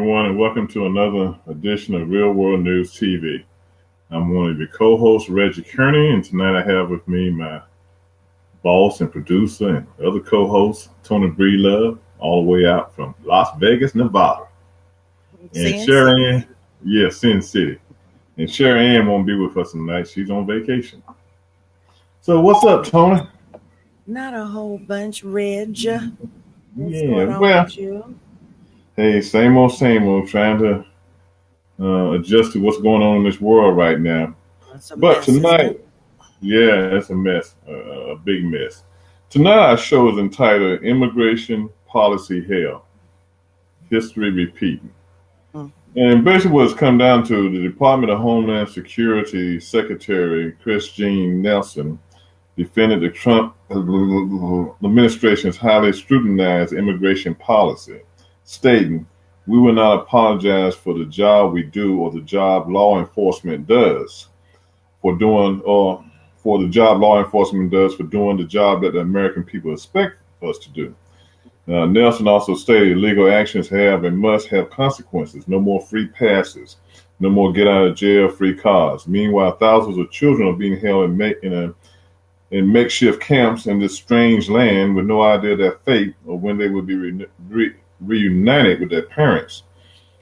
Everyone, and welcome to another edition of Real World News TV. I'm one of your co-hosts, Reggie Kearney, and tonight I have with me my boss and producer and other co-host, Tony Breedlove, all the way out from Las Vegas, Nevada. And Sherry Ann, Sin City. And Sherry Ann won't be with us tonight. She's on vacation. So what's up, Tony? Not a whole bunch, Reg. What's going on with you? Hey, same old, trying to adjust to what's going on in this world right now. But tonight, it's a mess, a big mess. Tonight, our show is entitled Immigration Policy Hell, History Repeating. And basically what it's come down to, the Department of Homeland Security Secretary Kirstjen Nielsen defended the Trump administration's highly scrutinized immigration policy, stating, "We will not apologize for the job we do or the job law enforcement does for doing the job the job that the American people expect us to do." Nelson also stated legal actions have and must have consequences. No more free passes. No more get out of jail free cards. Meanwhile, thousands of children are being held in makeshift camps in this strange land with no idea their fate or when they will be reunited with their parents.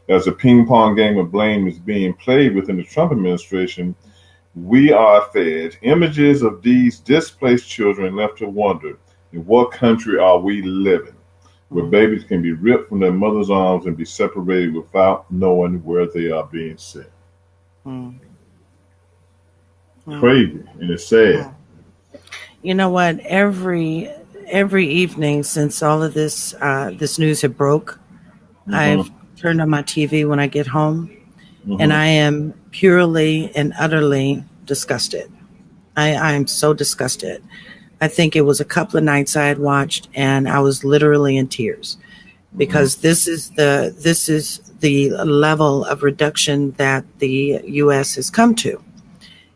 As a ping-pong game of blame is being played within the Trump administration, we are fed images of these displaced children left to wonder, in what country are we living, where babies can be ripped from their mother's arms and be separated without knowing where they are being sent. Crazy, and it's sad. You know what? Every evening since all of this news had broke, I've turned on my TV when I get home, and I am purely and utterly disgusted. I am so disgusted. I think it was a couple of nights I had watched, and I was literally in tears because this is the level of reduction that the U.S. has come to,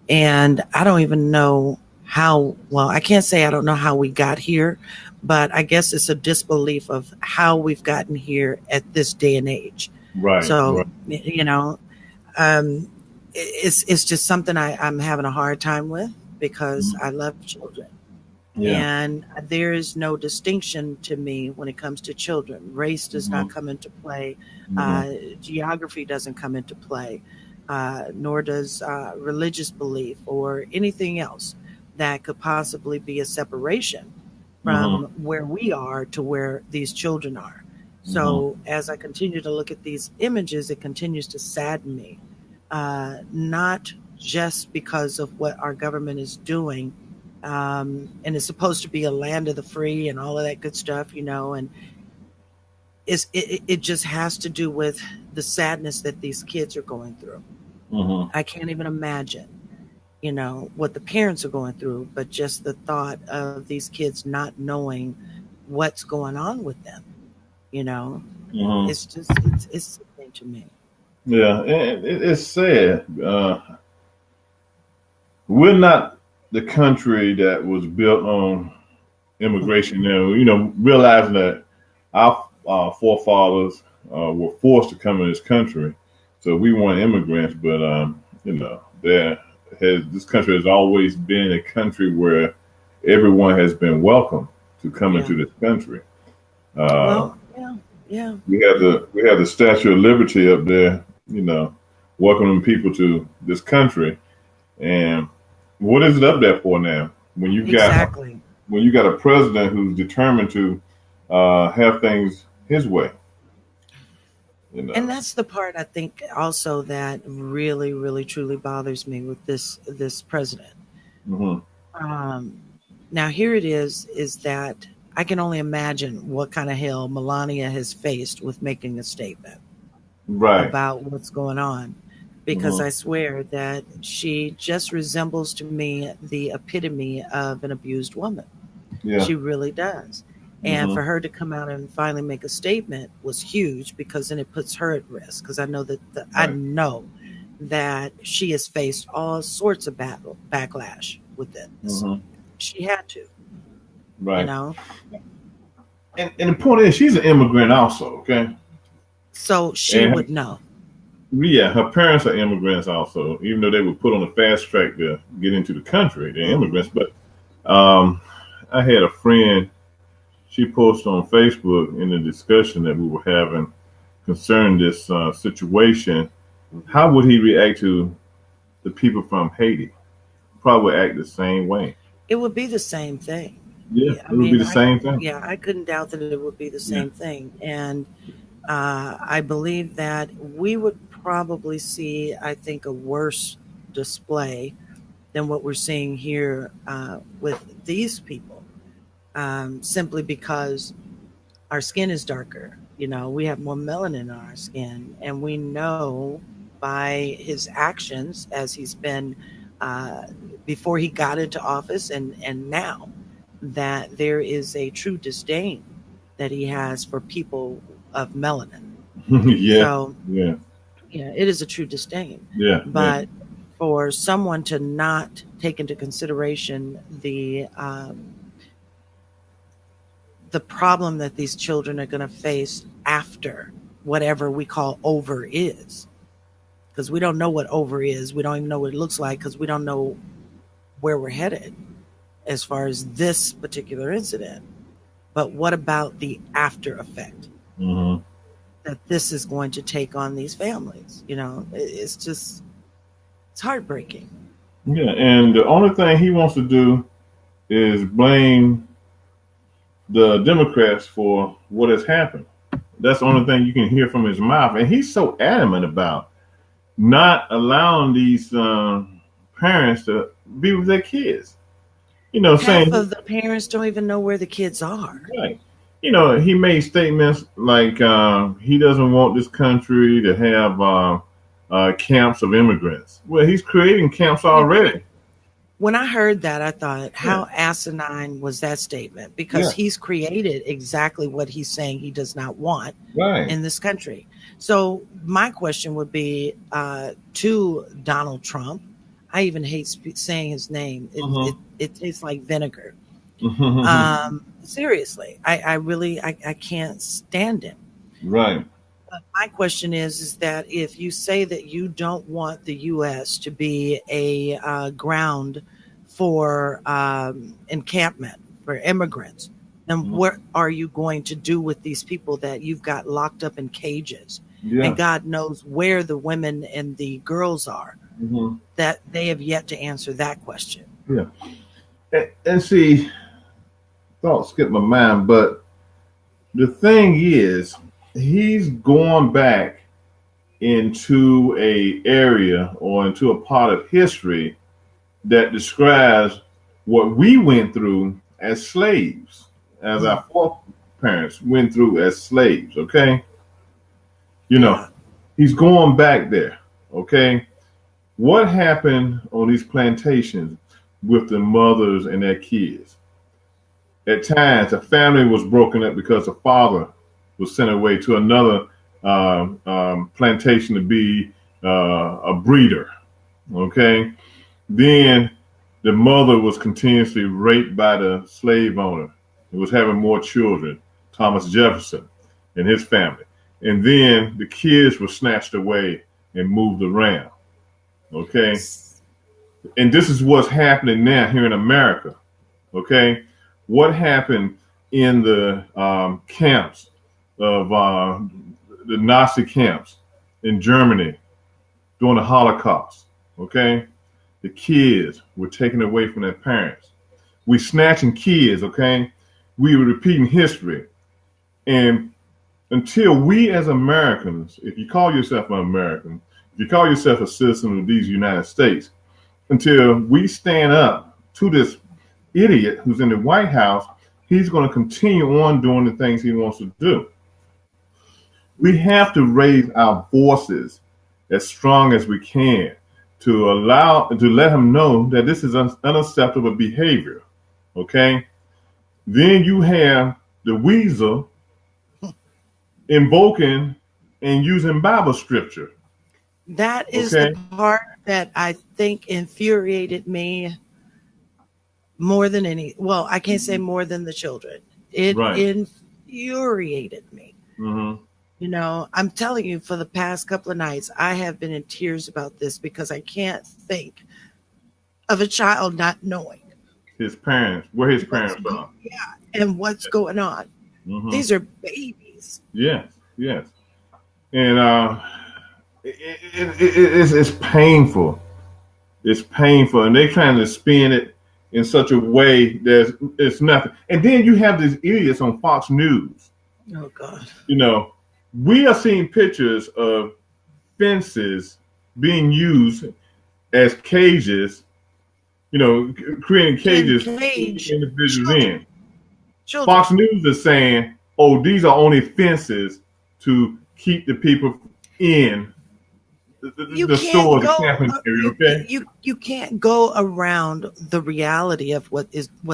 and I don't even know how. Well, I can't say I don't know how we got here, but I guess it's a disbelief of how we've gotten here at this day and age. Right. So, you know, it's just something I'm having a hard time with because I love children. Yeah. And there is no distinction to me when it comes to children. Race does not come into play. Geography doesn't come into play, nor does religious belief or anything else that could possibly be a separation from where we are to where these children are. So as I continue to look at these images, it continues to sadden me, not just because of what our government is doing. And it's supposed to be a land of the free and all of that good stuff, you know, and it just has to do with the sadness that these kids are going through. I can't even imagine, you know, what the parents are going through, but just the thought of these kids not knowing what's going on with them, you know, it's just, it's something to me. Yeah, and it's sad. We're not the country that was built on immigration now, you know, realizing that our forefathers were forced to come in this country. So we weren't immigrants, but, you know, this country has always been a country where everyone has been welcome to come into this country. We have the Statue of Liberty up there, you know, welcoming people to this country. And what is it up there for now? When you got a president who's determined to have things his way. You know. And that's the part I think also that really, really, truly bothers me with this president. Now here it is that I can only imagine what kind of hell Melania has faced with making a statement about what's going on. Because I swear that she just resembles to me the epitome of an abused woman. Yeah. She really does. And for her to come out and finally make a statement was huge because then it puts her at risk. Because I know that I know that she has faced all sorts of backlash with this. She had to. Right. You know? And the point is, she's an immigrant also, okay? So she would know. Yeah, her parents are immigrants also, even though they were put on the fast track to get into the country. They're immigrants. But I had a friend, she posted on Facebook in the discussion that we were having concerning this situation. How would he react to the people from Haiti? Probably would act the same way. It would be the same thing. Yeah, it would be the same thing. Yeah, I couldn't doubt that it would be the same thing. And I believe that we would probably see, I think, a worse display than what we're seeing here with these people, simply because our skin is darker. You know, we have more melanin on our skin, and we know by his actions as he's been before he got into office and now that there is a true disdain that he has for people of melanin. So, yeah, it is a true disdain. Yeah. But for someone to not take into consideration the problem that these children are going to face after whatever we call over is, because we don't know what over is. We don't even know what it looks like because we don't know where we're headed as far as this particular incident. But what about the after effect that this is going to take on these families? You know, it's heartbreaking. Yeah, and the only thing he wants to do is blame the Democrats for what has happened. That's the only thing you can hear from his mouth. And he's so adamant about not allowing these parents to be with their kids. You know, half of the parents don't even know where the kids are. Right. You know, he made statements like he doesn't want this country to have camps of immigrants. Well, he's creating camps already. When I heard that, I thought, how asinine was that statement? Because he's created exactly what he's saying he does not want in this country. So my question would be to Donald Trump. I even hate saying his name. It tastes like vinegar. Seriously, I can't stand him. Right. But my question is that if you say that you don't want the U.S. to be a ground for encampment for immigrants, then what are you going to do with these people that you've got locked up in cages? And God knows where the women and the girls are. That they have yet to answer that question. Yeah. And see, thought skipped my mind, but the thing is, he's going back into a area or into a part of history that describes what we went through as slaves, as our foreparents went through as slaves, okay? You know, he's going back there, okay? What happened on these plantations with the mothers and their kids? At times, a family was broken up because the father was sent away to another plantation to be a breeder. Okay. Then the mother was continuously raped by the slave owner. He was having more children, Thomas Jefferson and his family. And then the kids were snatched away and moved around. Okay. And this is what's happening now here in America. Okay. What happened in the camps of the Nazi camps in Germany during the Holocaust? Okay. The kids were taken away from their parents. We snatching kids. Okay. We were repeating history. And until we as Americans, if you call yourself an American, if you call yourself a citizen of these United States, until we stand up to this idiot who's in the White House, he's going to continue on doing the things he wants to do. We have to raise our voices as strong as we can to let him know that this is unacceptable behavior. Okay. Then you have the weasel invoking and using Bible scripture. That is the part that I think infuriated me more than I can't say more than the children. It infuriated me You know, I'm telling you, for the past couple of nights, I have been in tears about this because I can't think of a child not knowing where his parents are. Yeah, and what's going on. These are babies. Yes, yes. And it's painful. It's painful. And they're trying to spin it in such a way that it's nothing. And then you have these idiots on Fox News. Oh, God. You know, we are seeing pictures of fences being used as cages, you know, creating cages to keep individuals in. Fox News is saying, oh, these are only fences to keep the people in the store, the camping area, okay? You can't go around the reality of what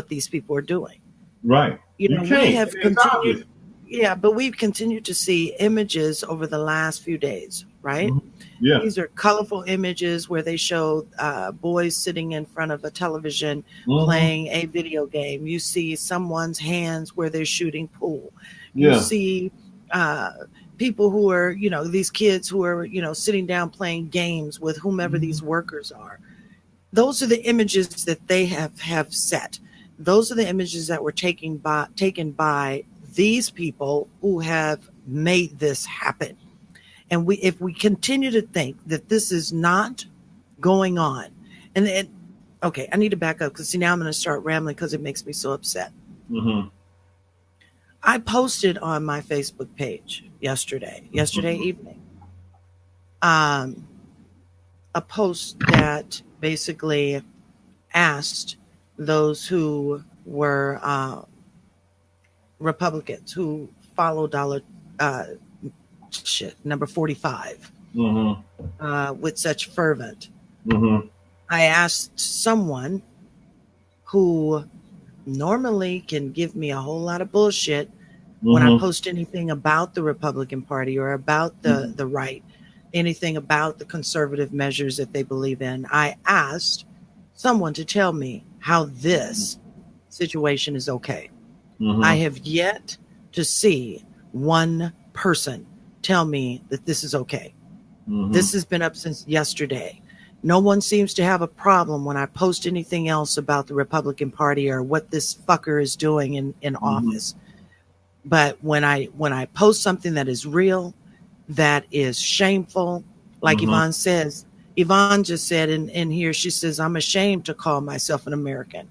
these people are doing. Right. You know, we have continued. Yeah, but we've continued to see images over the last few days, right? Yeah. These are colorful images where they show boys sitting in front of a television playing a video game. You see someone's hands where they're shooting pool. You see people who are, you know, these kids who are, you know, sitting down playing games with whomever these workers are. Those are the images that they have set. Those are the images that were taken by these people who have made this happen. And if we continue to think that this is not going on, okay, I need to back up because now I'm going to start rambling because it makes me so upset. I posted on my Facebook page yesterday evening, a post that basically asked those who were Republicans who followed number 45 with such fervent. I asked someone who normally can give me a whole lot of bullshit when I post anything about the Republican Party or about the right, anything about the conservative measures that they believe in. I asked someone to tell me how this situation is okay. I have yet to see one person tell me that this is okay. This has been up since yesterday. No one seems to have a problem when I post anything else about the Republican Party or what this fucker is doing in office. But when I post something that is real, that is shameful, like Yvonne says, Yvonne just said in here, she says, I'm ashamed to call myself an American.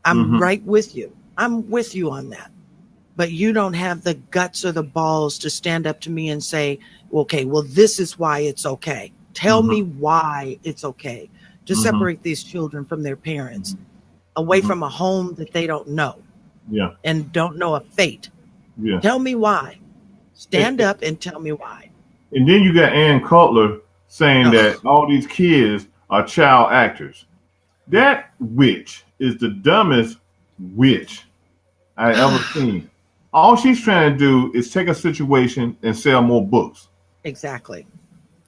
I'm right with you. I'm with you on that. But you don't have the guts or the balls to stand up to me and say, okay, well, this is why it's okay. Tell me why it's okay to separate these children from their parents, away from a home that they don't know and don't know a fate. Tell me why. Stand up and tell me why. And then you got Ann Cutler saying that all these kids are child actors. That witch is the dumbest witch I ever seen. All she's trying to do is take a situation and sell more books. Exactly.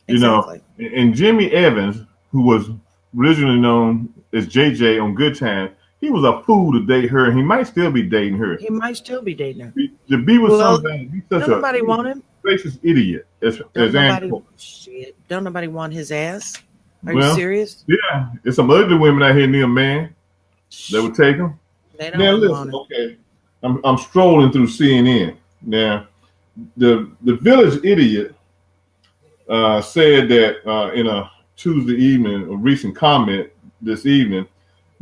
You know, and Jimmy Evans, who was originally known as JJ on Good Time, he was a fool to date her, and he might still be dating her. He might still be dating her. To be with somebody, he's such nobody want him. Racist idiot. Don't nobody want his ass? Are you serious? Yeah, there's some ugly women out here near man that would take him. They don't want him. Okay, I'm strolling through CNN now. The Village Idiot said that in a Tuesday evening, a recent comment this evening,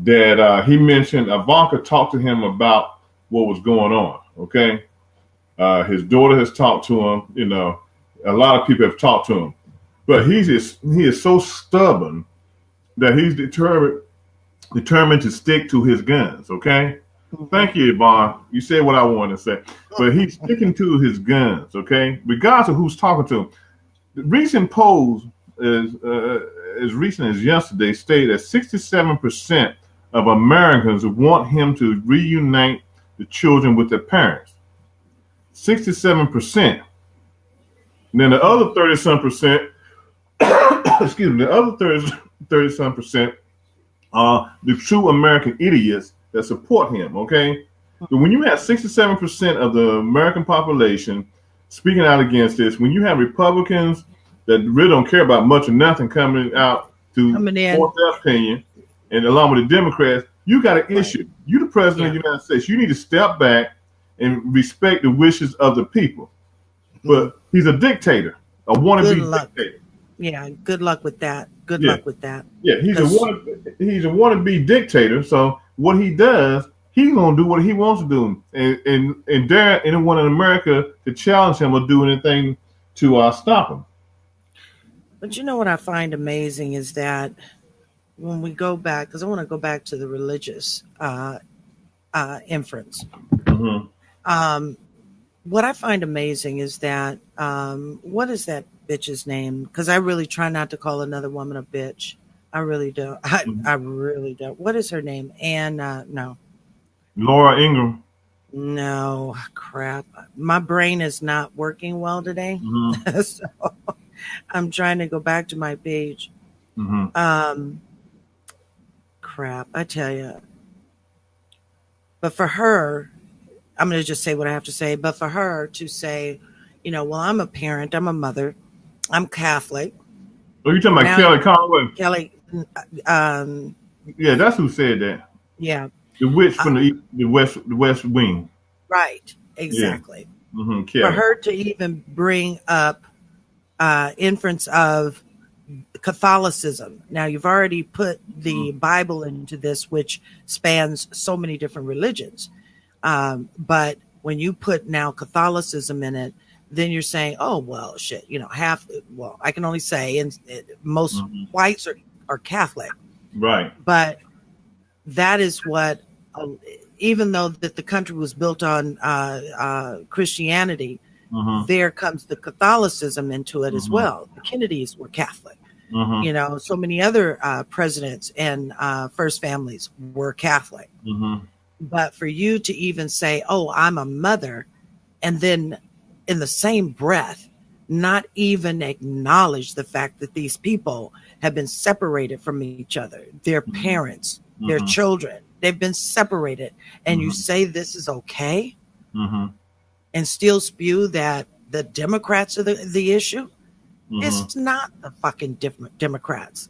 that he mentioned Ivanka talked to him about what was going on. Okay, his daughter has talked to him. You know, a lot of people have talked to him, but he is so stubborn that he's determined to stick to his guns. Okay. Thank you, Yvonne. You said what I wanted to say. But he's sticking to his guns, okay? Regardless of who's talking to him. The recent polls, as recent as yesterday, stated that 67% of Americans want him to reunite the children with their parents. 67%. And then the other 30-some percent, excuse me, the other 30-some percent are the true American idiots that support him, okay? So when you have 67% of the American population speaking out against this, when you have Republicans that really don't care about much or nothing coming out to force their opinion, and along with the Democrats, you got an issue. You the president of the United States. You need to step back and respect the wishes of the people. But he's a dictator, a wannabe dictator. Yeah, good luck with that. Good luck with that. Yeah, he's a wannabe dictator. So what he does, he's gonna do what he wants to do, and dare anyone in America to challenge him or do anything to stop him. But you know what I find amazing is that when we go back, because I want to go back to the religious inference. Mm-hmm. What I find amazing is that what is that bitch's name? Because I really try not to call another woman a bitch. I really don't. I really don't. What is her name? No. Laura Ingraham. No, crap. My brain is not working well today. Mm-hmm. So I'm trying to go back to my page. Mm-hmm. Crap, I tell you. But for her, I'm going to just say what I have to say. But for her to say, well, I'm a parent, I'm a mother, I'm Catholic. Oh, you're talking about Kelly Conway? Kelly. Yeah, that's who said that. Yeah. The witch from the West Wing. Right. Exactly. Yeah. Mm-hmm. For her to even bring up inference of Catholicism. Now, you've already put the Bible into this, which spans so many different religions. But when you put now Catholicism in it, then you're saying, oh, well, shit, I can only say, and most whites are Catholic. Right. But that is what, even though that the country was built on Christianity, there comes the Catholicism into it as well. The Kennedys were Catholic. So many other presidents and first families were Catholic. But for you to even say, oh, I'm a mother, and then in the same breath, not even acknowledge the fact that these people have been separated from each other, their parents, their children, they've been separated. And you say this is okay and still spew that the Democrats are the issue. It's not the fucking Democrats.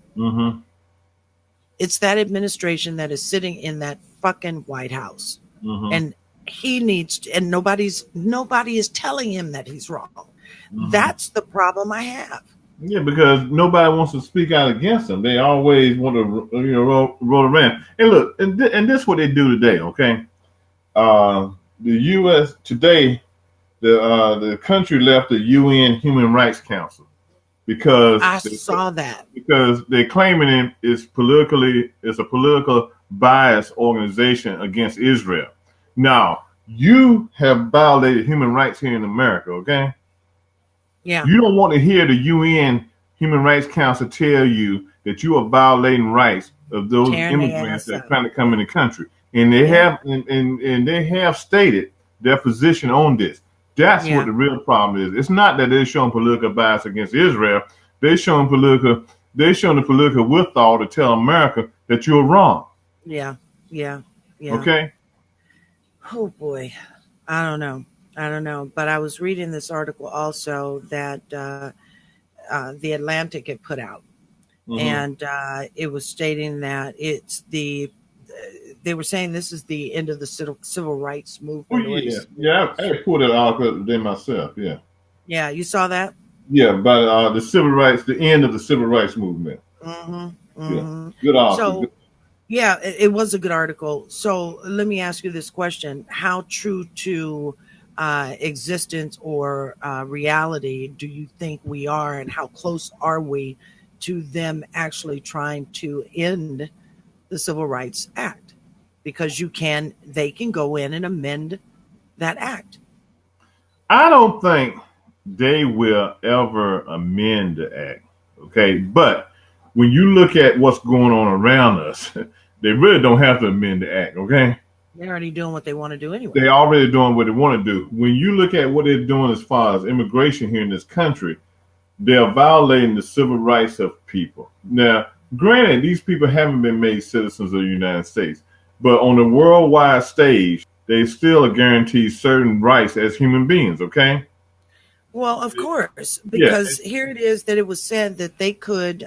It's that administration that is sitting in that fucking White House. And he needs to, and nobody is telling him that he's wrong. That's the problem I have. Yeah, because nobody wants to speak out against him. They always want to roll around. And look, and this is what they do today, okay? The U.S. today, the country left the UN Human Rights Council because I saw that, because they're claiming it's a political bias organization against Israel. Now, you have violated human rights here in America, okay? Yeah. You don't want to hear the UN Human Rights Council tell you that you are violating rights of those immigrants that are trying to come in the country. And they have and they have stated their position on this. That's what the real problem is. It's not that they're showing political bias against Israel. They're showing the political withal to tell America that you're wrong. Yeah. Okay. Oh boy, I don't know. But I was reading this article also that the Atlantic had put out, and it was stating that they were saying this is the end of the civil rights movement. I pulled it out today myself. Yeah, you saw that. Yeah, but the end of the civil rights movement. Yeah. Good article. So, yeah, it was a good article. So let me ask you this question. How true to existence or reality do you think we are, and how close are we to them actually trying to end the Civil Rights Act? Because they can go in and amend that act. I don't think they will ever amend the act. Okay, but when you look at what's going on around us, they really don't have to amend the act, okay? They're already doing what they want to do anyway. They're already doing what they want to do. When you look at what they're doing as far as immigration here in this country, they're violating the civil rights of people. Now, granted, these people haven't been made citizens of the United States, but on the worldwide stage, they still are guaranteed certain rights as human beings, okay? Well, of course, because here it is that it was said that they could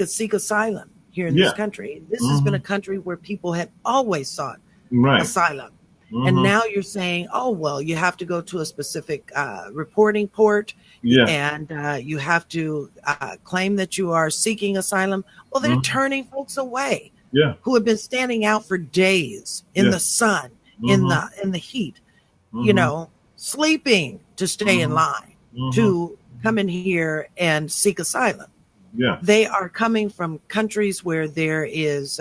seek asylum here in this country. This has been a country where people have always sought asylum. And now you're saying, oh, well, you have to go to a specific reporting port and you have to claim that you are seeking asylum. Well, they're turning folks away who have been standing out for days in the sun, in the heat, you know, sleeping to stay in line to come in here and seek asylum. They are coming from countries where there is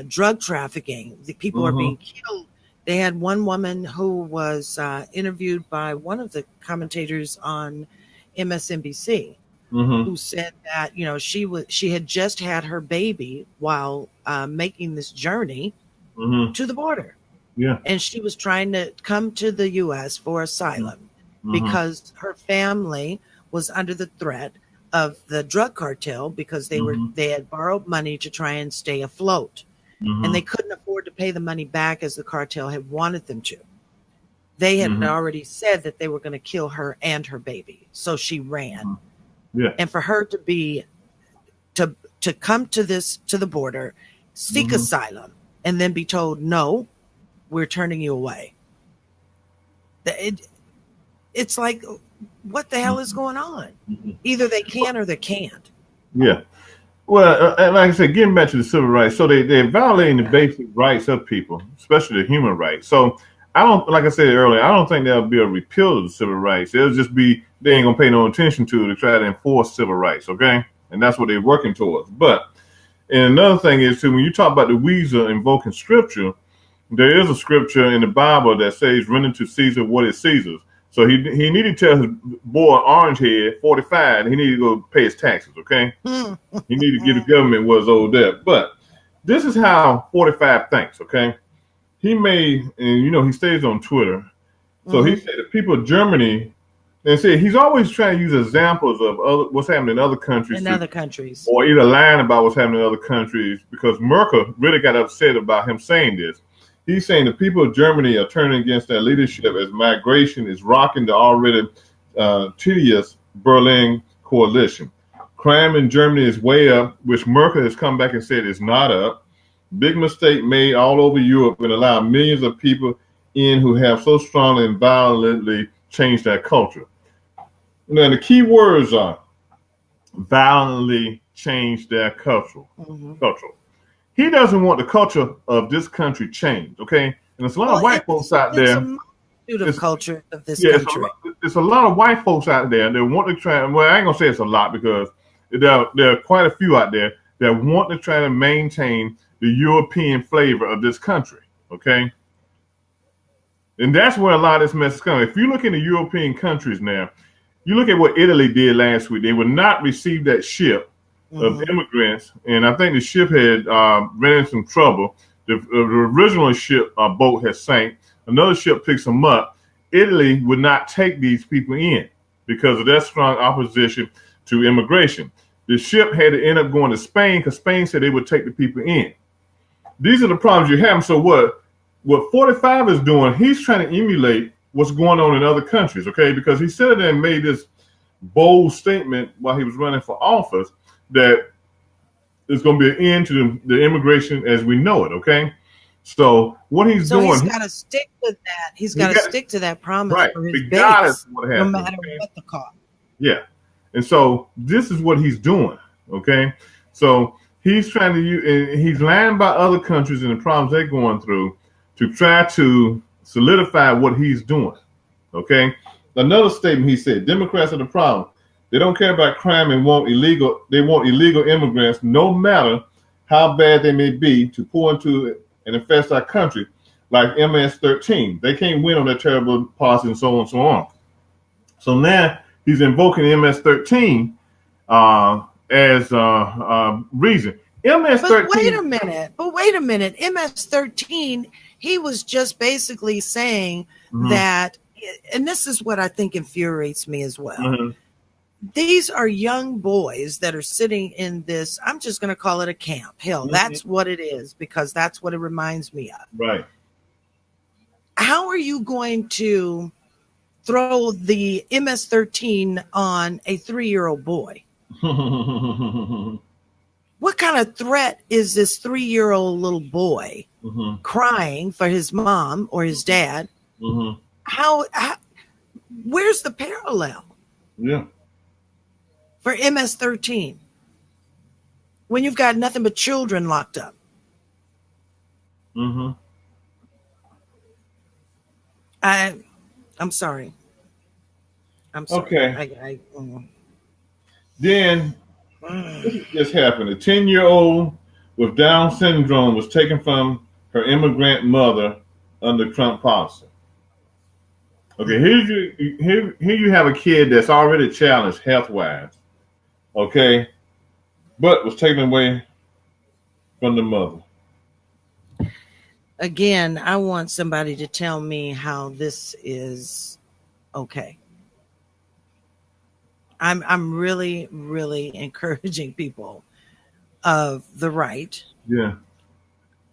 drug trafficking. The people are being killed. They had one woman who was interviewed by one of the commentators on MSNBC who said that, you know, she had just had her baby while making this journey to the border. And she was trying to come to the U.S. for asylum because her family was under the threat of the drug cartel because they had borrowed money to try and stay afloat. And they couldn't afford to pay the money back as the cartel had wanted them to. They had already said that they were going to kill her and her baby. So she ran. And for her to be, to come to the border, seek asylum, and then be told, no, we're turning you away. It's like, what the hell is going on? Either they can or they can't. Well, like I said, getting back to the civil rights, so they're violating the basic rights of people, especially the human rights. So like I said earlier, I don't think there'll be a repeal of the civil rights. It'll just be, they ain't gonna pay no attention to try to enforce civil rights, okay? And that's what they're working towards. But, and another thing is too, when you talk about the Weezer invoking scripture, there is a scripture in the Bible that says, render to Caesar what is Caesar's. So he needed to tell his boy Orangehead, 45, he needed to go pay his taxes, okay? He needed to give the government what's owed that. But this is how 45 thinks, okay? He made, and you know, he stays on Twitter. So he said the people of Germany, and said he's always trying to use examples of what's happening in other countries. Or either lying about what's happening in other countries, because Merkel really got upset about him saying this. He's saying the people of Germany are turning against their leadership as migration is rocking the already tedious Berlin coalition. Crime in Germany is way up, which Merkel has come back and said is not up. Big mistake made all over Europe and allow millions of people in who have so strongly and violently changed their culture. Now, the key words are violently change their culture. He doesn't want the culture of this country changed, okay? And there's a lot of white folks out there. The culture of this country. It's a lot of white folks out there that want to try. Well, I ain't gonna say it's a lot because there are quite a few out there that want to try to maintain the European flavor of this country, okay? And that's where a lot of this mess is coming. If you look in the European countries now, you look at what Italy did last week. They would not receive that ship of immigrants, and I think the ship had ran into some trouble. The original ship boat had sank. Another ship picks them up. Italy would not take these people in because of their strong opposition to immigration. The ship had to end up going to Spain because Spain said they would take the people in. These are the problems you have. So what 45 is doing, he's trying to emulate what's going on in other countries, okay? Because he said and made this bold statement while he was running for office that there's going to be an end to the immigration as we know it, okay? So what he's doing... he's got to stick with that. He's got to stick to that promise for his base, no matter what the cost. Yeah. And so this is what he's doing, okay? So he's trying to use... And he's lying about other countries and the problems they're going through to try to solidify what he's doing, okay? Another statement he said, Democrats are the problem. They don't care about crime and they want illegal immigrants, no matter how bad they may be, to pour into and infest our country, like MS-13. They can't win on their terrible policy and so on and so on. So now he's invoking MS-13 as reason. MS-13. But wait a minute. MS-13, he was just basically saying that, and this is what I think infuriates me as well. These are young boys that are sitting in this, I'm just going to call it a camp. Hell, that's what it is, because that's what it reminds me of. Right. How are you going to throw the MS-13 on a 3-year-old boy? What kind of threat is this 3-year-old little boy crying for his mom or his dad? How where's the parallel? Yeah. For MS-13, when you've got nothing but children locked up. I'm sorry. I'm sorry. Okay. Then this just happened. A 10-year-old with Down syndrome was taken from her immigrant mother under Trump policy. Okay, here you have a kid that's already challenged health-wise, okay, but was taken away from the mother. Again, I want somebody to tell me how this is okay. I'm really, really encouraging people of the right,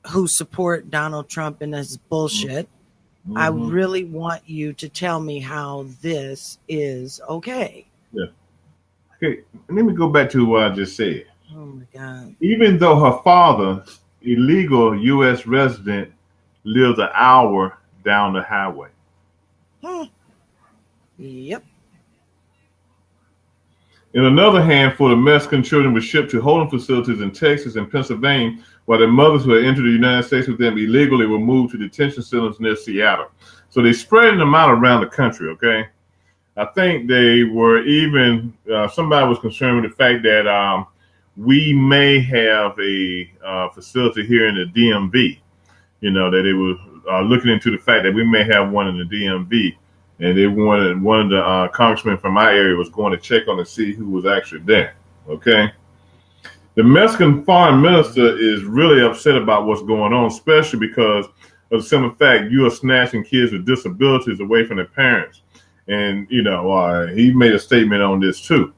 who support Donald Trump and his bullshit. I really want you to tell me how this is okay. Yeah. Okay, let me go back to what I just said. Oh my God. Even though her father, illegal U.S. resident, lives an hour down the highway. Yep. In another handful of Mexican children were shipped to holding facilities in Texas and Pennsylvania, while their mothers who had entered the United States with them illegally were moved to detention centers near Seattle. So they're spreading them out around the country, okay? I think they were even, somebody was concerned with the fact that we may have a facility here in the DMV, that they were looking into the fact that we may have one in the DMV. And they wanted, one of the congressmen from my area was going to check on to see who was actually there. Okay. The Mexican foreign minister is really upset about what's going on, especially because of the simple fact you are snatching kids with disabilities away from their parents. And, he made a statement on this too.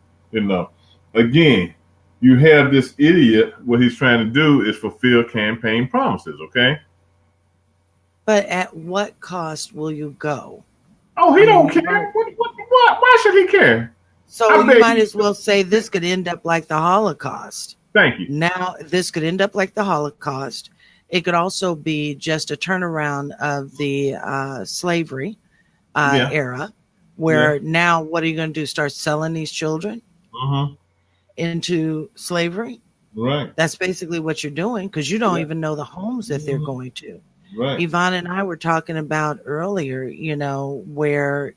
Again, you have this idiot, what he's trying to do is fulfill campaign promises. Okay. But at what cost will you go? Oh, he don't care. What? Why should he care? So you might as well say this could end up like the Holocaust. Thank you. Now, this could end up like the Holocaust. It could also be just a turnaround of the slavery era, where now what are you going to do? Start selling these children into slavery? Right. That's basically what you're doing, because you don't even know the homes that they're going to. Right. Yvonne and I were talking about earlier, where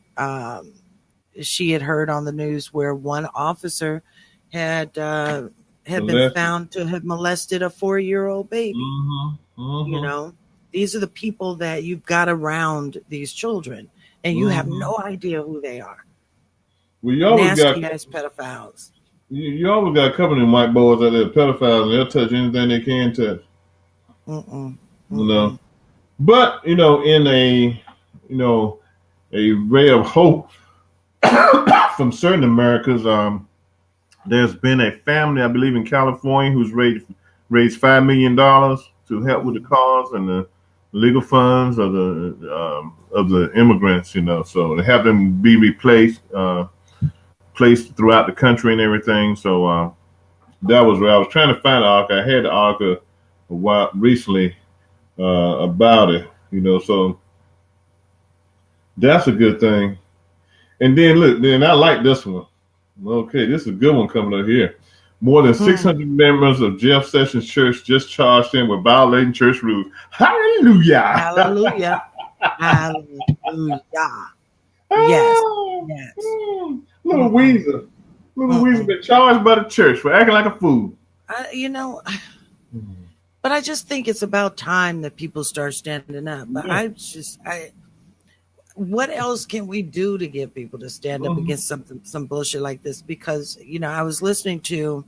she had heard on the news where one officer had been found to have molested a 4-year-old baby. These are the people that you've got around these children, and you have no idea who they are. Well, you always nasty ass pedophiles. You always got a couple of them white boys out there, pedophiles, and they'll touch anything they can touch. But, in a ray of hope from certain Americans, there's been a family, I believe in California, who's raised $5 million to help with the cause and the legal funds of the immigrants, so they have them be replaced, placed throughout the country and everything. So that was where I was trying to find the article. I had the article a while recently about it, so that's a good thing. And then look, I like this one. Okay, this is a good one coming up here. More than 600 members of Jeff Sessions Church just charged him with violating church rules. Hallelujah! Hallelujah! Hallelujah! Yes. Little Weezer, been charged by the church for acting like a fool. But I just think it's about time that people start standing up. But what else can we do to get people to stand up against some bullshit like this? Because, I was listening to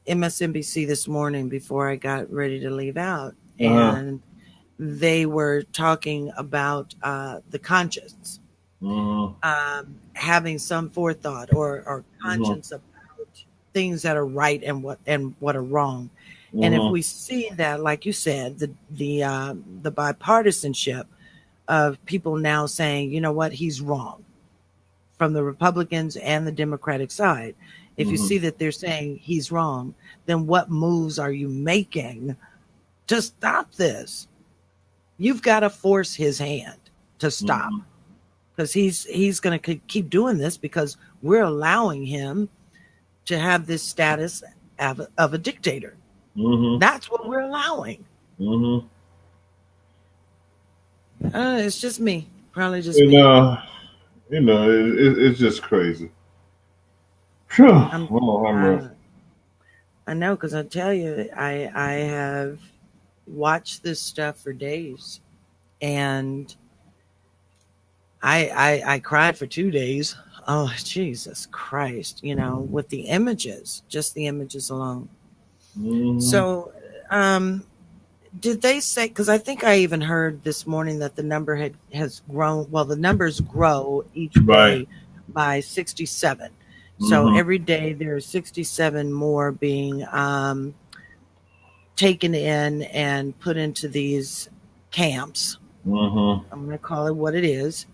MSNBC this morning before I got ready to leave out, and they were talking about the conscience, having some forethought or conscience about things that are right and what are wrong. And if we see that, like you said, the bipartisanship of people now saying, you know what, he's wrong, from the Republicans and the Democratic side. If you see that they're saying he's wrong, then what moves are you making to stop this? You've got to force his hand to stop, because he's going to keep doing this because we're allowing him to have this status of a dictator. That's what we're allowing. It's just me. Probably just me. It's just crazy. I know, because I tell you, I have watched this stuff for days, and I cried for 2 days. Oh, Jesus Christ, with the images, just the images alone. So, did they say, because I think I even heard this morning that the number has grown. Well, the numbers grow each day by 67. So every day there are 67 more being taken in and put into these camps. I'm going to call it what it is.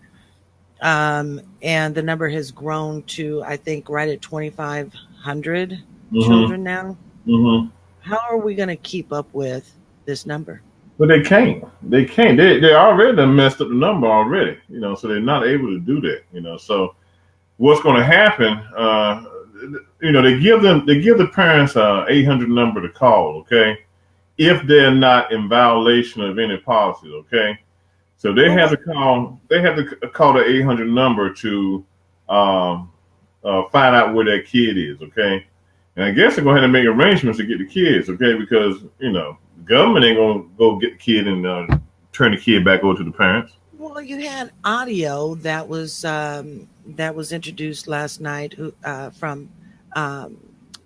And the number has grown to, I think, right at 2,500 children now. How are we going to keep up with this number? But they can't. They already done messed up the number already, so they're not able to do that, So what's going to happen, they give the parents a 800 number to call, okay, if they're not in violation of any policies, okay. So they have to call the 800 number to find out where that kid is, okay. And I guess they're going to have to make arrangements to get the kids, okay, because the government ain't going to go get the kid and turn the kid back over to the parents. Well, you had audio that was introduced last night from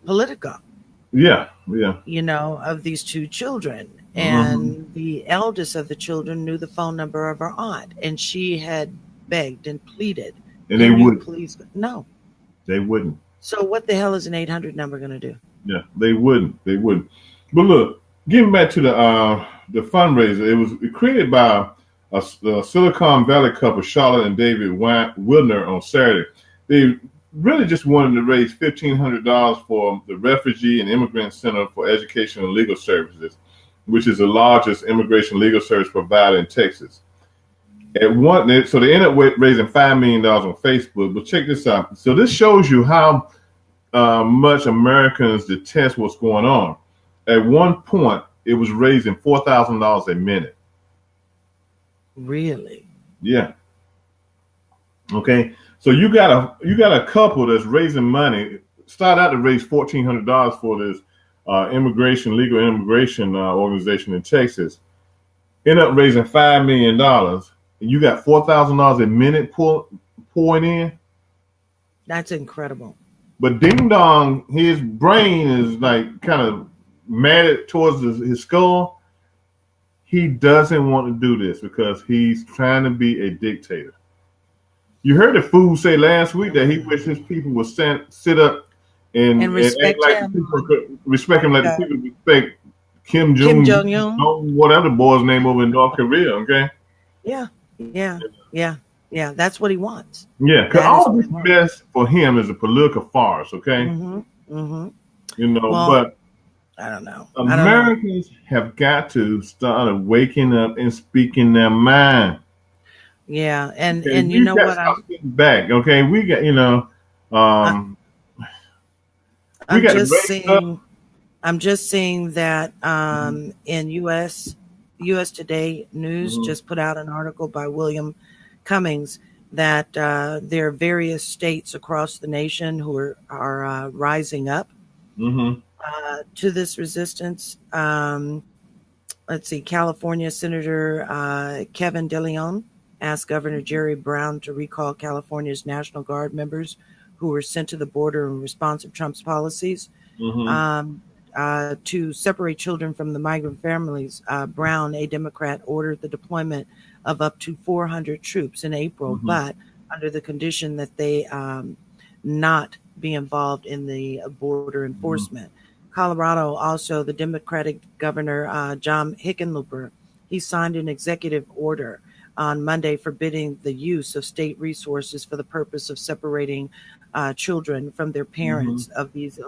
Politico. Yeah. Of these two children, and the eldest of the children knew the phone number of her aunt, and she had begged and pleaded, and they would please no, they wouldn't. So what the hell is an 800 number going to do? Yeah, they wouldn't. But look, getting back to the fundraiser, it was created by a Silicon Valley couple, Charlotte and David Wildner, on Saturday. They really just wanted to raise $1,500 for the Refugee and Immigrant Center for Education and Legal Services, which is the largest immigration legal service provider in Texas. So they ended up raising $5 million on Facebook. But check this out. So this shows you how much Americans detest what's going on. At one point, it was raising $4,000 a minute. Really? Yeah. Okay. So you got a couple that's raising money. Start out to raise $1,400 for this legal immigration organization in Texas. End up raising $5 million. And you got $4,000 a minute pouring in. That's incredible. But Ding Dong, his brain is like kind of matted towards his skull. He doesn't want to do this because he's trying to be a dictator. You heard the fool say last week that he wished his people would sit up and respect him. Respect him like the people respect Kim Jong-un, whatever the boy's name over in North Korea. Okay. Yeah. That's what he wants. Yeah, because all this mess for him is a political farce. Okay. But I don't know. Americans have got to start waking up and speaking their mind. Yeah, and you know what? I'm back. Okay, we got I'm just seeing that in U.S. Today News just put out an article by William Cummings that there are various states across the nation who are rising up to this resistance. Let's see, California Senator Kevin DeLeon asked Governor Jerry Brown to recall California's National Guard members who were sent to the border in response to Trump's policies to separate children from the migrant families. Brown, a Democrat, ordered the deployment of up to 400 troops in April, but under the condition that they not be involved in the border enforcement. Colorado, also, the Democratic governor, John Hickenlooper, he signed an executive order on Monday forbidding the use of state resources for the purpose of separating children from their parents of these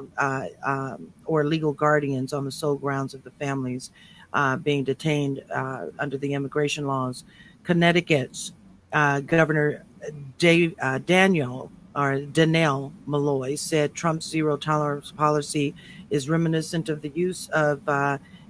or legal guardians on the sole grounds of the families being detained under the immigration laws. Connecticut's Governor Danielle Malloy said Trump's zero tolerance policy is reminiscent of the use of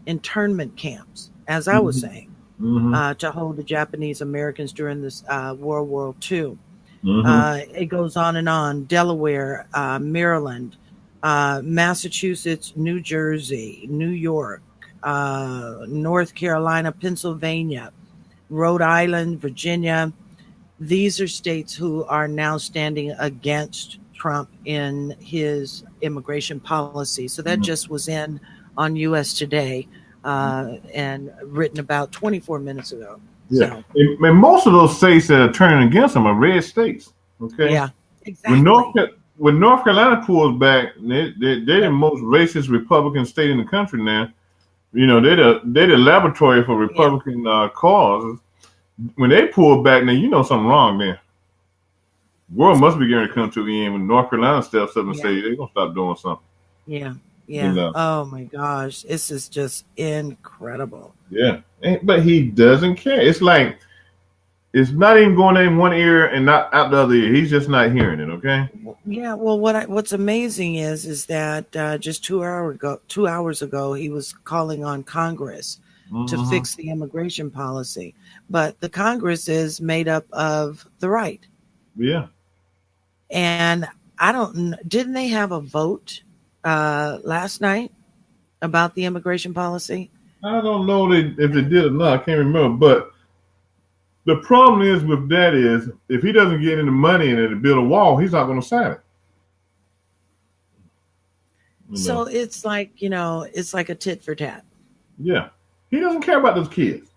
internment camps, as I was saying, to hold the Japanese Americans during this World War II. It goes on and on. Delaware, Maryland, Massachusetts, New Jersey, New York, North Carolina, Pennsylvania, Rhode Island, Virginia. These are states who are now standing against Trump in his immigration policy. So that just was on U.S. Today and written about 24 minutes ago. Yeah, so. And most of those states that are turning against him are red states. Okay. Yeah, exactly. When North Carolina pulls back, they're the most racist Republican state in the country now. You know, they're the laboratory for Republican causes. When they pull back, now you know something wrong there. World must be going to come to the end when North Carolina steps up and say they're gonna stop doing something. Yeah. Yeah. You know? Oh my gosh, this is just incredible. Yeah, but he doesn't care. It's like it's not even going in one ear and not out the other ear. He's just not hearing it. Okay. Yeah. Well, what's amazing is that just 2 hours ago, he was calling on Congress to fix the immigration policy, but the Congress is made up of the right. Yeah. And didn't they have a vote last night about the immigration policy? I don't know if they did or not. I can't remember. But the problem is with that is if he doesn't get any money and to build a wall, he's not going to sign it. So it's like, it's like a tit for tat. Yeah. He doesn't care about those kids.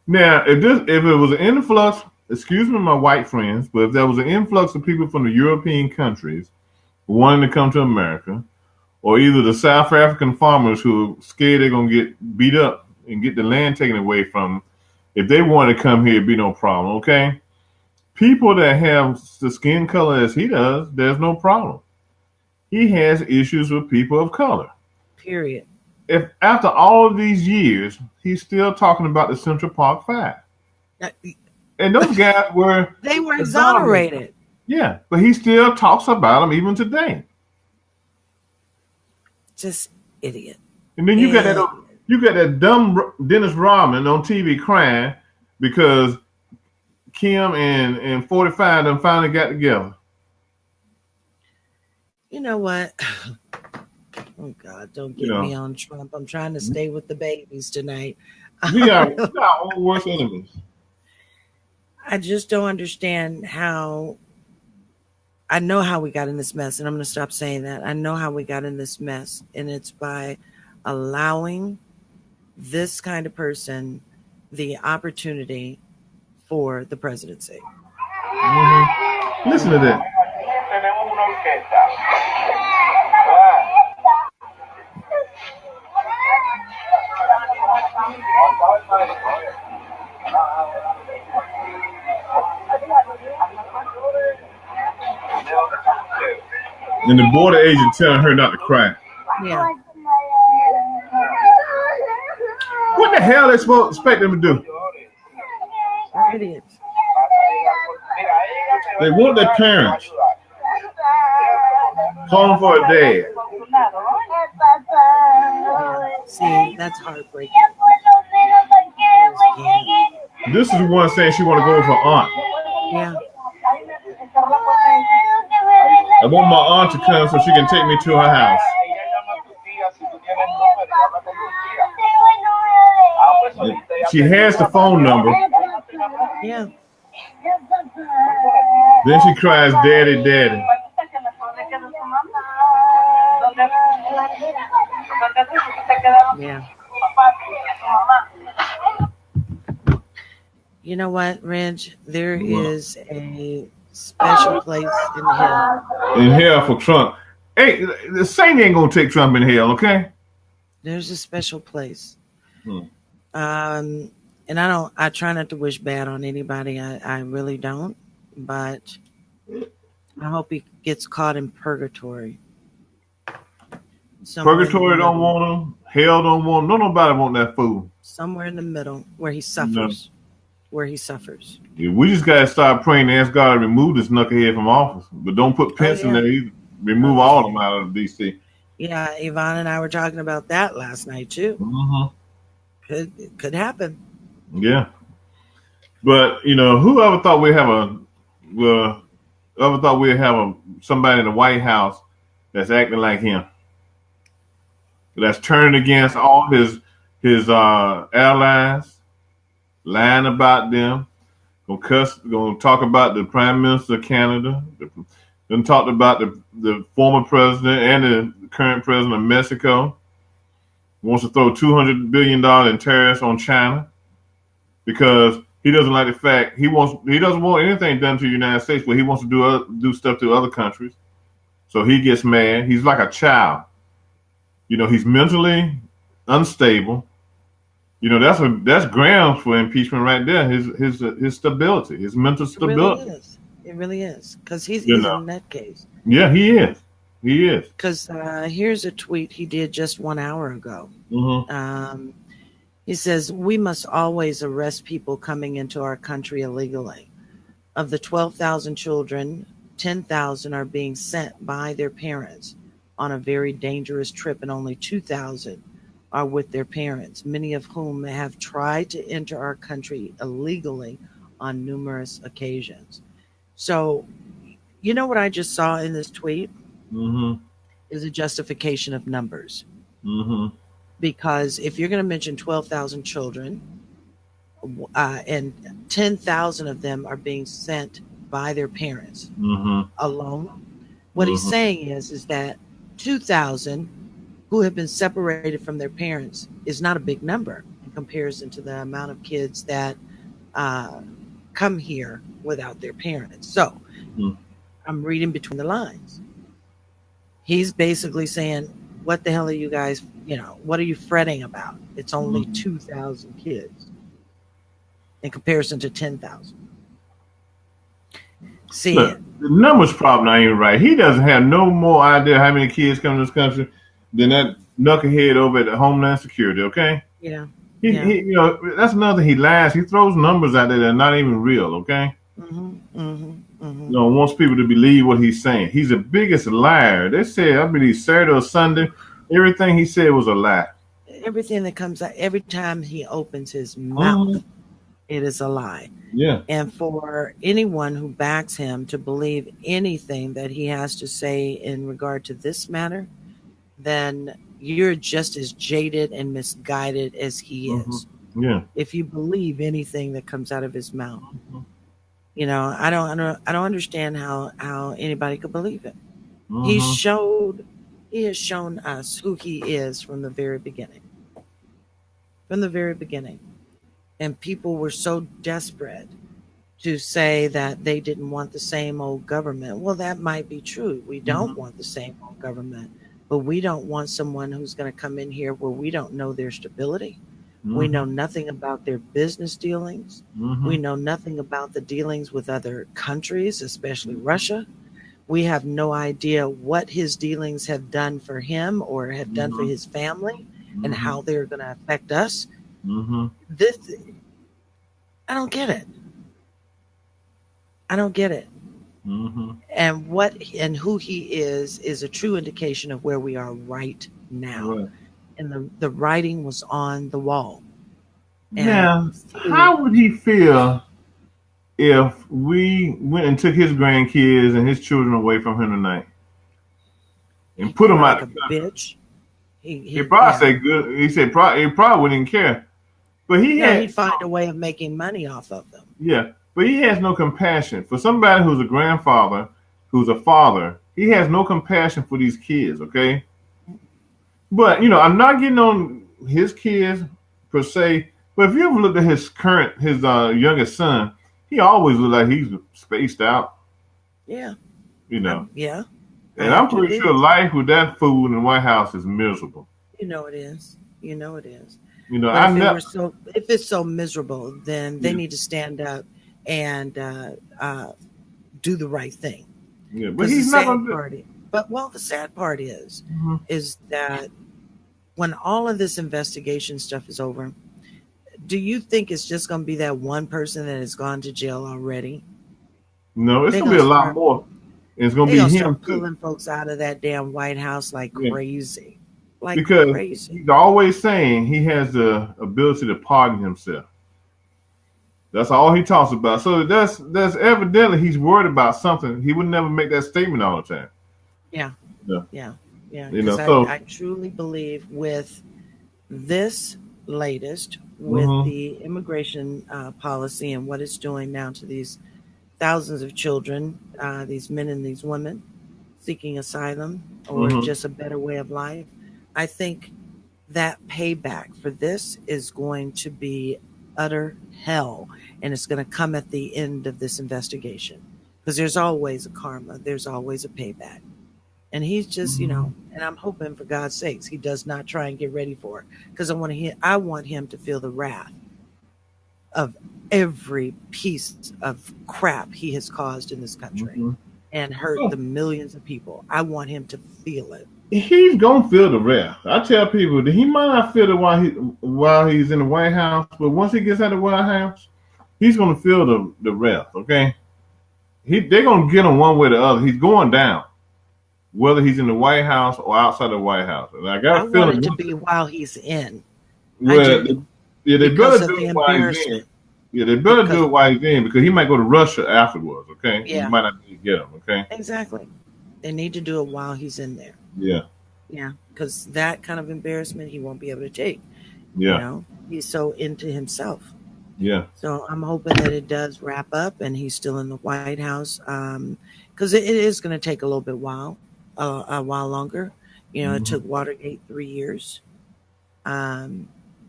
Now, if it was an influx, excuse me, my white friends, but if there was an influx of people from the European countries wanting to come to America, or either the South African farmers who are scared they're going to get beat up and get the land taken away from them, if they want to come here, it'd be no problem, okay? People that have the skin color as he does, there's no problem. He has issues with people of color. Period. If after all of these years, he's still talking about the Central Park Five. And those guys were... They were exonerated. Yeah, but he still talks about them even today. Just idiot. And then you got that dumb Dennis Rodman on TV crying because Kim and 45 them finally got together. You know what? Oh God, don't get me on Trump. I'm trying to stay with the babies tonight. We are our own worst enemies. I just don't understand how. I know how we got in this mess, and I'm going to stop saying that. I know how we got in this mess, and it's by allowing this kind of person the opportunity for the presidency. Listen to that. And the border agent telling her not to cry. Yeah. What the hell are they supposed to expect them to do? They're idiots. They want their parents. Calling for a dad. See, that's heartbreaking. This is the one saying she want to go with her aunt. Yeah. I want my aunt to come so she can take me to her house. She has the phone number. Yeah. Then she cries, "Daddy, Daddy." Yeah. You know what, Reg? There is a special place in hell. In hell for Trump. Hey, the Satan ain't gonna take Trump in hell, okay? There's a special place. And And I try not to wish bad on anybody. I really don't. But I hope he gets caught in purgatory. Purgatory don't want him. Hell don't want him. No, nobody want that fool. Somewhere in the middle where he suffers. Where he suffers. Yeah, we just gotta start praying and ask God to remove this knucklehead from office. But don't put Pence in there either. Remove all of them out of DC. Yeah, Yvonne and I were talking about that last night too. Could happen. Yeah. But whoever thought we'd have somebody in the White House that's acting like him, that's turning against all his allies, lying about them, gonna talk about the Prime Minister of Canada, then talked about the former president and the current president of Mexico. Wants to throw $200 billion in tariffs on China because he doesn't like the fact he doesn't want anything done to the United States, but he wants to do stuff to other countries. So he gets mad. He's like a child. He's mentally unstable. That's grounds for impeachment right there. His stability, his mental stability. It really is because he's a nutcase. Yeah, he is. He is. Because here's a tweet he did just 1 hour ago. He says, "We must always arrest people coming into our country illegally. Of the 12,000 children, 10,000 are being sent by their parents on a very dangerous trip, and only 2,000 are with their parents, many of whom have tried to enter our country illegally on numerous occasions." So, what I just saw in this tweet is a justification of numbers. Because if you're going to mention 12,000 children and 10,000 of them are being sent by their parents alone, what he's saying is that 2,000 who have been separated from their parents is not a big number in comparison to the amount of kids that come here without their parents. So I'm reading between the lines. He's basically saying, what the hell are you guys, what are you fretting about? It's only 2,000 kids in comparison to 10,000. See, look, the numbers problem ain't right. He doesn't have no more idea how many kids come to this country than that knucklehead over at the Homeland Security, okay? Yeah. He that's another. He lies. He throws numbers out there that are not even real, okay? Wants people to believe what he's saying. He's the biggest liar. They said, I believe Saturday or Sunday, everything he said was a lie. Everything that comes out, every time he opens his mouth, it is a lie. Yeah. And for anyone who backs him to believe anything that he has to say in regard to this matter, then you're just as jaded and misguided as he is. Yeah. If you believe anything that comes out of his mouth. I don't understand how anybody could believe it. He has shown us who he is from the very beginning. From the very beginning. And people were so desperate to say that they didn't want the same old government. Well, that might be true. We don't want the same old government, but we don't want someone who's going to come in here where we don't know their stability. We know nothing about their business dealings. We know nothing about the dealings with other countries, especially Russia. We have no idea what his dealings have done for him or have done for his family and how they're going to affect us. This, I don't get it. I don't get it. And who he is a true indication of where we are right now. Right. And the writing was on the wall. And now, how would he feel if we went and took his grandkids and his children away from him tonight and put them out? Like a bitch. He probably said good. He said he probably wouldn't care, but he'd find a way of making money off of them. Yeah, but he has no compassion for somebody who's a grandfather, who's a father. He has no compassion for these kids. Okay. But, I'm not getting on his kids per se. But if you ever looked at his youngest son, he always looked like he's spaced out. Yeah. Yeah. And I'm pretty sure life with that fool in the White House is miserable. It is. It is. You know, But if it's so miserable, then they need to stand up and do the right thing. Yeah, but he's not going to do. The sad part is that when all of this investigation stuff is over, do you think it's just going to be that one person that has gone to jail already? No, it's going to be a lot more. It's going to be him pulling folks out of that damn White House like crazy. Because crazy. He's always saying he has the ability to pardon himself. That's all he talks about. So that's evidently he's worried about something. He would never make that statement all the time. Yeah. You know, I truly believe with this latest, with the immigration policy and what it's doing now to these thousands of children, these men and these women seeking asylum or just a better way of life, I think that payback for this is going to be utter hell, and it's going to come at the end of this investigation, because there's always a karma, there's always a payback. And he's just, and I'm hoping for God's sakes he does not try and get ready for it, because I want him to feel the wrath of every piece of crap he has caused in this country and hurt the millions of people. I want him to feel it. He's gonna feel the wrath. I tell people that he might not feel it while he's in the White House, but once he gets out of the White House, he's gonna feel the wrath. Okay, they're gonna get him one way or the other. He's going down, whether he's in the White House or outside the White House. And I got a feeling want it to be while he's in. Well, they better do it while he's in. Yeah, they better do it while he's in, because he might go to Russia afterwards. Okay, yeah, you might not need to get him. Okay, exactly. They need to do it while he's in there. Yeah, because that kind of embarrassment he won't be able to take. Yeah, he's so into himself. Yeah. So I'm hoping that it does wrap up and he's still in the White House, because it is going to take a while longer. It took Watergate 3 years, and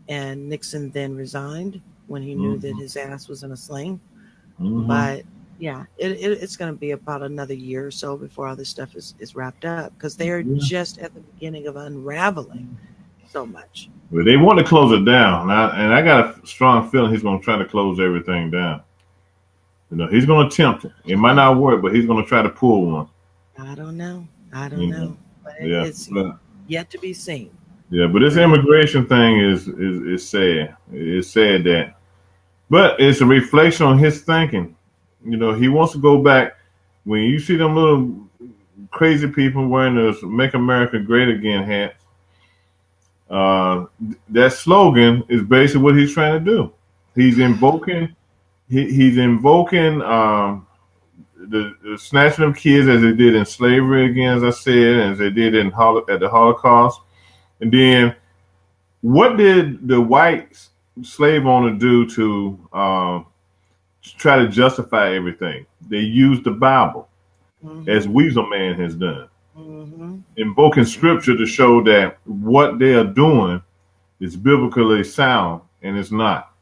Nixon then resigned when he knew that his ass was in a sling. But yeah, it's going to be about another year or so before all this stuff is wrapped up, because they're just at the beginning of unraveling so much. Well, they want to close it down, and I got a strong feeling he's going to try to close everything down. He's going to attempt it. It might not work, but he's going to try to pull one. I don't know. But it's yet to be seen. Yeah, but this immigration thing is sad. It's sad that, but it's a reflection on his thinking. He wants to go back. When you see them little crazy people wearing those "Make America Great Again" hats, that slogan is basically what he's trying to do. He's invoking the snatching of kids, as they did in slavery again, as I said, as they did at the Holocaust. And then, what did the white slave owner do to try to justify everything? They used the Bible, as Weasel Man has done, invoking scripture to show that what they are doing is biblically sound, and it's not.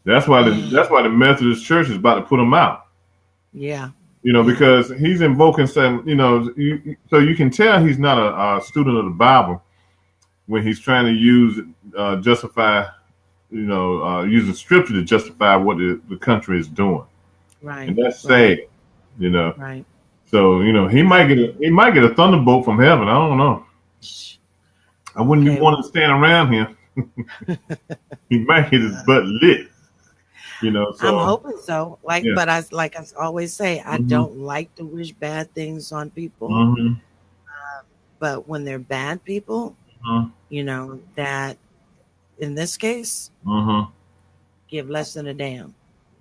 That's why the Methodist Church is about to put him out. Yeah. Because he's invoking some, so you can tell he's not a student of the Bible when he's trying to justify, using scripture to justify what the country is doing. Right. And that's sad, Right. So, he might get a thunderbolt from heaven. I don't know. I wouldn't want to stand around him. He might get his butt lit. So, I'm hoping so. But I always say, I don't like to wish bad things on people. But when they're bad people, that in this case, give less than a damn.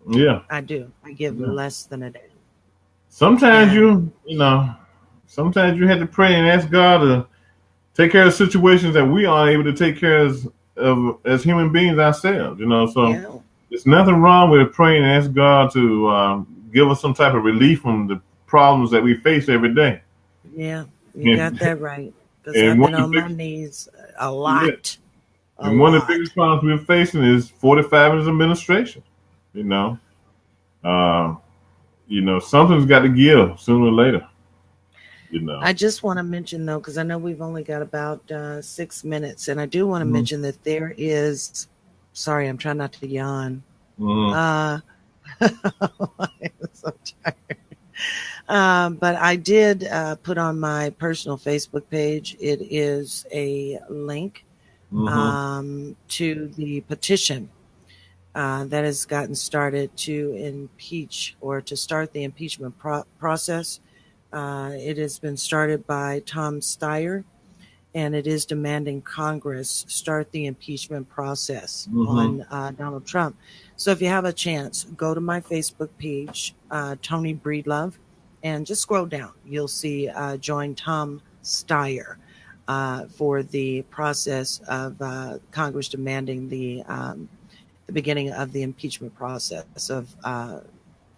Yeah, I do. I give less than a damn. Sometimes sometimes you have to pray and ask God to take care of situations that we aren't able to take care of as human beings ourselves. So. There's nothing wrong with praying and ask God to give us some type of relief from the problems that we face every day. Yeah, you got that right. Because I've been on my knees a lot. And one of the biggest problems we're facing is 45 in his administration. Something's got to give sooner or later. I just want to mention, though, because I know we've only got about 6 minutes, and I do want to mention that there is, sorry, I'm trying not to yawn. I'm so tired. But I did put on my personal Facebook page, it is a link to the petition that has gotten started to impeach or to start the impeachment process. It has been started by Tom Steyer, and it is demanding Congress start the impeachment process on Donald Trump. So if you have a chance, go to my Facebook page, Tony Breedlove, and just scroll down. You'll see join Tom Steyer for the process of Congress demanding the beginning of the impeachment process of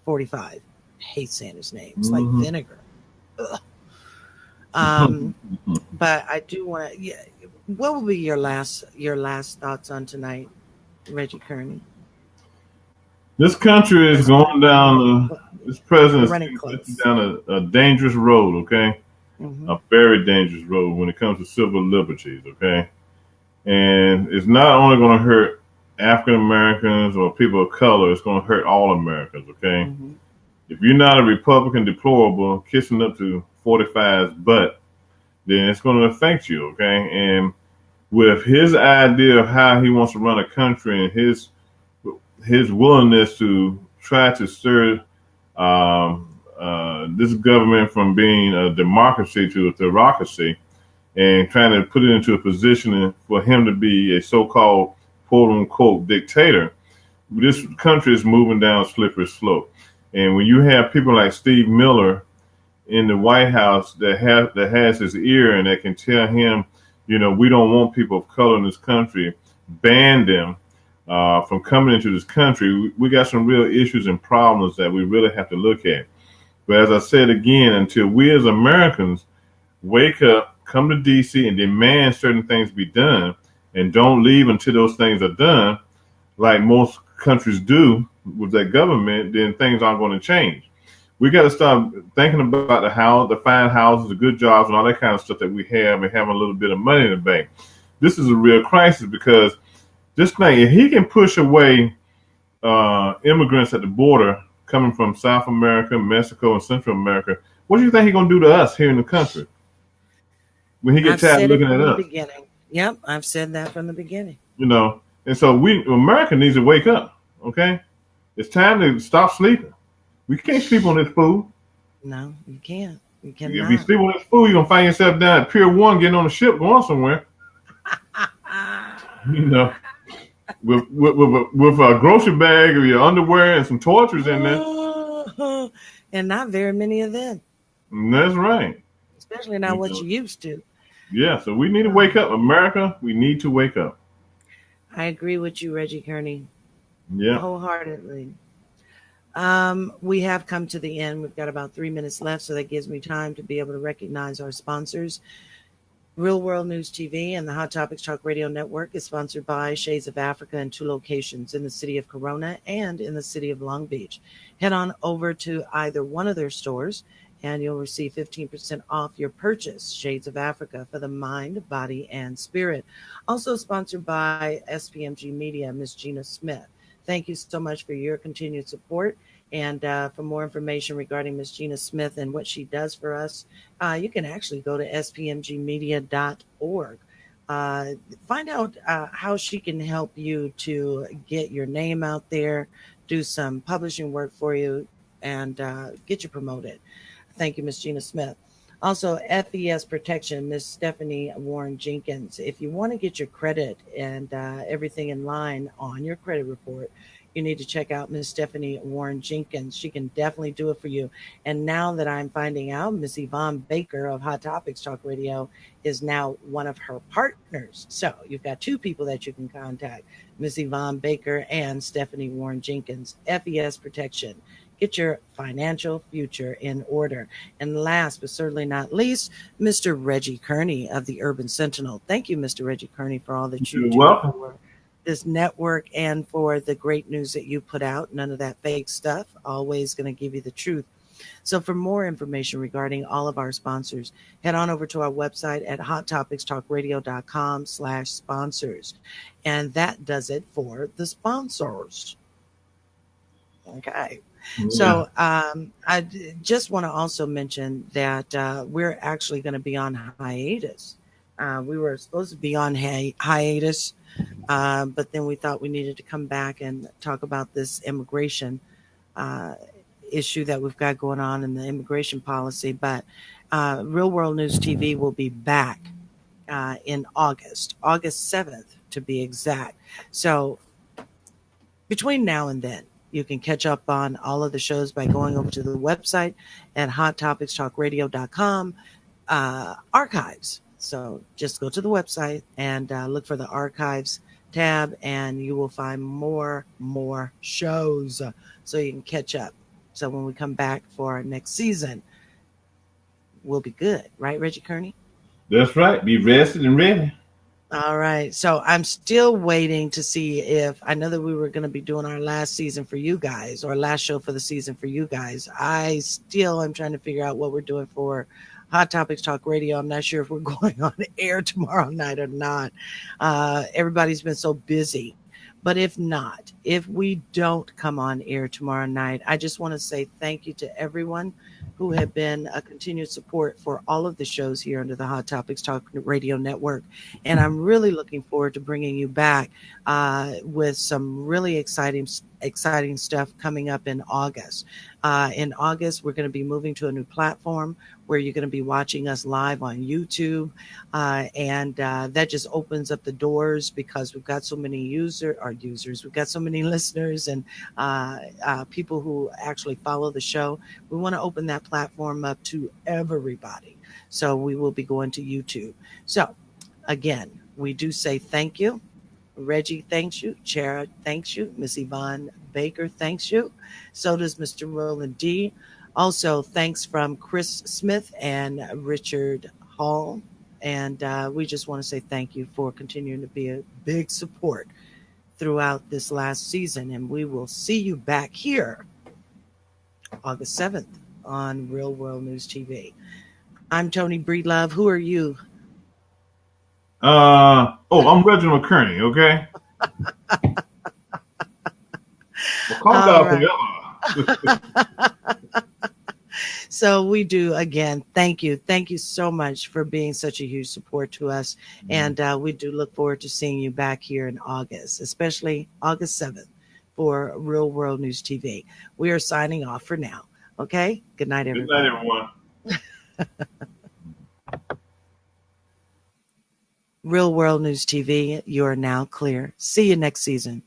45. I hate saying his name. It's like vinegar. But I do want to. Yeah, what will be your last thoughts on tonight, Reggie Kearney? This country is going down. This president is down a dangerous road. Okay, a very dangerous road when it comes to civil liberties. Okay, and it's not only going to hurt African Americans or people of color. It's going to hurt all Americans. Okay. If you're not a Republican deplorable kissing up to 45's butt, then it's going to affect you, okay? And with his idea of how he wants to run a country and his willingness to try to stir this government from being a democracy to a theocracy and trying to put it into a position for him to be a so-called quote-unquote dictator, this country is moving down a slippery slope. And when you have people like Steve Miller in the White House that has his ear and that can tell him, we don't want people of color in this country, ban them from coming into this country, we got some real issues and problems that we really have to look at. But as I said again, until we as Americans wake up, come to D.C. and demand certain things be done and don't leave until those things are done, like most countries do with their government, then things aren't going to change. We got to start thinking about the fine houses, the good jobs, and all that kind of stuff that we have, and having a little bit of money in the bank. This is a real crisis because just think, if he can push away immigrants at the border coming from South America, Mexico, and Central America, what do you think he's going to do to us here in the country when he gets tired of looking at us? Yep, I've said that from the beginning. And so America needs to wake up, okay? It's time to stop sleeping. We can't sleep on this food. No, you can't. You cannot. If you sleep on this food, you're going to find yourself down at Pier 1 getting on a ship going somewhere. With a grocery bag of your underwear and some torches in there. And not very many of them. That's right. Especially not what you used to. Yeah, so we need to wake up. America, we need to wake up. I agree with you, Reggie Kearney. Yeah. Wholeheartedly. We have come to the end. We've got about 3 minutes left, so that gives me time to be able to recognize our sponsors. Real World News TV and the Hot Topics Talk Radio Network is sponsored by Shades of Africa in 2 locations, in the city of Corona and in the city of Long Beach. Head on over to either one of their stores and you'll receive 15% off your purchase. Shades of Africa, for the mind, body, and spirit. Also sponsored by SPMG Media, Miss Gina Smith. Thank you so much for your continued support. And for more information regarding Miss Gina Smith and what she does for us, you can actually go to spmgmedia.org. Find out how she can help you to get your name out there, do some publishing work for you, and get you promoted. Thank you, Miss Gina Smith. Also, FES Protection, Miss Stephanie Warren Jenkins. If you want to get your credit and everything in line on your credit report, you need to check out Miss Stephanie Warren Jenkins. She can definitely do it for you. And now that I'm finding out, Miss Yvonne Baker of Hot Topics Talk Radio is now one of her partners. So you've got 2 people that you can contact, Miss Yvonne Baker and Stephanie Warren Jenkins. FES Protection. Get your financial future in order. And last but certainly not least, Mr. Reggie Kearney of the Urban Sentinel. Thank you, Mr. Reggie Kearney, for all that you do for this network and for the great news that you put out. None of that fake stuff. Always going to give you the truth. So for more information regarding all of our sponsors, head on over to our website at hottopicstalkradio.com/sponsors. And that does it for the sponsors. Okay. Yeah. So I just want to also mention that we're actually going to be on hiatus. We were supposed to be on hiatus, but then we thought we needed to come back and talk about this immigration issue that we've got going on in the immigration policy. But Real World News TV will be back in August 7th to be exact. So between now and then, you can catch up on all of the shows by going over to the website at hottopicstalkradio.com archives. So just go to the website and look for the archives tab, and you will find more shows so you can catch up. So when we come back for our next season, we'll be good. Right, Reggie Kearney? That's right. Be rested and ready. All right. So I'm still waiting to see if I know that we were going to be doing our last season for you guys, or last show for the season for you guys. I still am trying to figure out what we're doing for Hot Topics Talk Radio. I'm not sure if we're going on air tomorrow night or not. Everybody's been so busy. But if not, if we don't come on air tomorrow night, I just want to say thank you to everyone who have been a continued support for all of the shows here under the Hot Topics Talk Radio Network. And I'm really looking forward to bringing you back with some really exciting stuff coming up in August. In August, we're going to be moving to a new platform where you're going to be watching us live on YouTube. And that just opens up the doors because we've got so many users, we've got so many listeners and people who actually follow the show. We want to open that platform up to everybody. So we will be going to YouTube. So again, we do say thank you. Reggie thanks you. Chara thanks you. Miss Yvonne Baker thanks you. So does Mr. Roland D. Also, thanks from Chris Smith and Richard Hall. And we just want to say thank you for continuing to be a big support throughout this last season. And we will see you back here August 7th on Real World News TV. I'm Tony Breedlove. Who are you? I'm Reginald Kearney, okay? So we do, again, thank you. Thank you so much for being such a huge support to us. And we do look forward to seeing you back here in August, especially August 7th for Real World News TV. We are signing off for now. Okay? Good night, everyone. Good night, everyone. Real World News TV, you are now clear. See you next season.